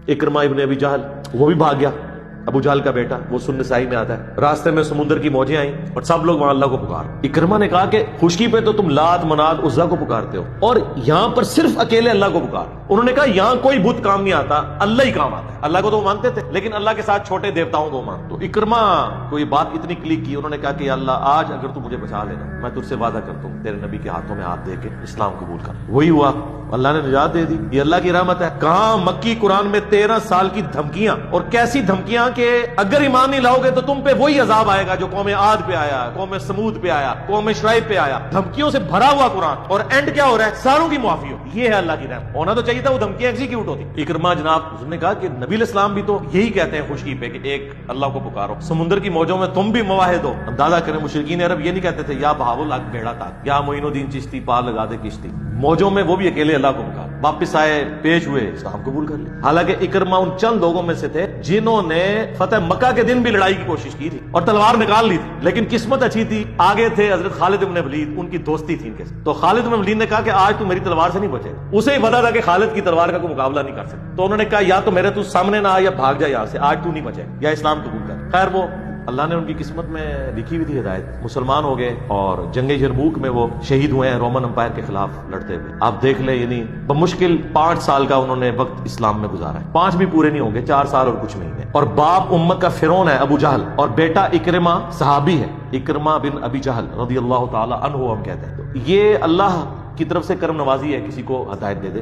اکرمہ ابن ابی جہل وہ بھی بھاگ گیا، ابو جہل کا بیٹا، وہ سنن نسائی میں آتا ہے۔ راستے میں سمندر کی موجیں آئیں اور سب لوگ وہاں اللہ کو پکار۔ اکرمہ نے کہا کہ خشکی پہ تو تم لات منات عزا کو پکارتے ہو اور یہاں پر صرف اکیلے اللہ کو پکار۔ انہوں نے کہا یہاں کوئی بت کام نہیں آتا، اللہ ہی کام آتا ہے۔ اللہ کو تو وہ مانتے تھے لیکن اللہ کے ساتھ چھوٹے دیوتاؤں کو مان۔ تو اکرمہ کو یہ بات اتنی کلک کی، انہوں نے کہا کہ اللہ آج اگر تو مجھے بچا لینا، میں تجھ سے وعدہ کرتا ہوں تیرے نبی کے ہاتھوں میں ہاتھ دے کے اسلام قبول کر۔ وہی ہوا، اللہ نے نجات دے دی۔ یہ اللہ کی رحمت ہے۔ کہاں مکی قرآن میں 13 سال کی دھمکیاں، اور کیسی دھمکیاں کہ اگر ایمان نہیں لاؤ گے تو تم پہ وہی عذاب آئے گا جو قوم عاد پہ آیا، قوم سمود پہ آیا، قوم شعیب پہ آیا۔ دھمکیوں سے بھرا ہوا قرآن، اور اینڈ کیا ہو رہا ہے؟ ساروں کی معافی ہو۔ یہ ہے اللہ کی رحمت۔ ہونا تو چاہیے تھا وہ دھمکیاں ایگزیکیوٹ ہوتی۔ اکرمہ جناب اس نے کہا کہ نبی علیہ السلام بھی تو یہی کہتے ہیں خشکی پہ کہ ایک اللہ کو پکارو، سمندر کی موجوں میں تم بھی مواحد ہو۔ اندازہ کریں مشرکین عرب یہ نہیں کہتے تھے یا بہاول لاکھ بیڑا تھا، یا معین الدین چشتی پار لگا دے کشتی۔ موجوں میں وہ بھی اکیلے اللہ کو پکار، واپس آئے، پیش ہوئے، اسلام قبول کر لیا۔ حالانکہ اکرمہ ان چند لوگوں میں سے تھے جنہوں نے فتح مکہ کے دن بھی لڑائی کی کوشش کی تھی اور تلوار نکال لی تھی، لیکن قسمت اچھی تھی، آگے تھے حضرت خالد بن ولید، ان کی دوستی تھی ان کے ساتھ۔ تو خالد بن ولید نے کہا کہ آج تو میری تلوار سے نہیں بچے گا۔ اسے ہی پتا تھا کہ خالد کی تلوار کا کوئی مقابلہ نہیں کر سکتا، تو انہوں نے کہا یا تو میرے تو سامنے نہ آ یا بھاگ جا یہاں سے، آج تو نہیں بچے یا اسلام قبول کر۔ خیر وہ اللہ نے ان کی قسمت میں لکھی ہوئی تھی ہدایت، مسلمان ہو گئے اور جنگ یرموک میں وہ شہید ہوئے ہیں رومن امپائر کے خلاف لڑتے ہوئے۔ آپ دیکھ لیں، یعنی بمشکل 5 سال کا انہوں نے وقت اسلام میں گزارا ہے، 5 بھی پورے نہیں ہوں گے، 4 سال اور کچھ مہینے۔ اور باپ امت کا فرعون ہے ابو جہل، اور بیٹا اکرمہ صحابی ہے، اکرمہ بن ابی جہل رضی اللہ تعالی عنہ ہم کہتے ہیں۔ تو یہ اللہ کی طرف سے کرم نوازی ہے، کسی کو ہدایت دے دے۔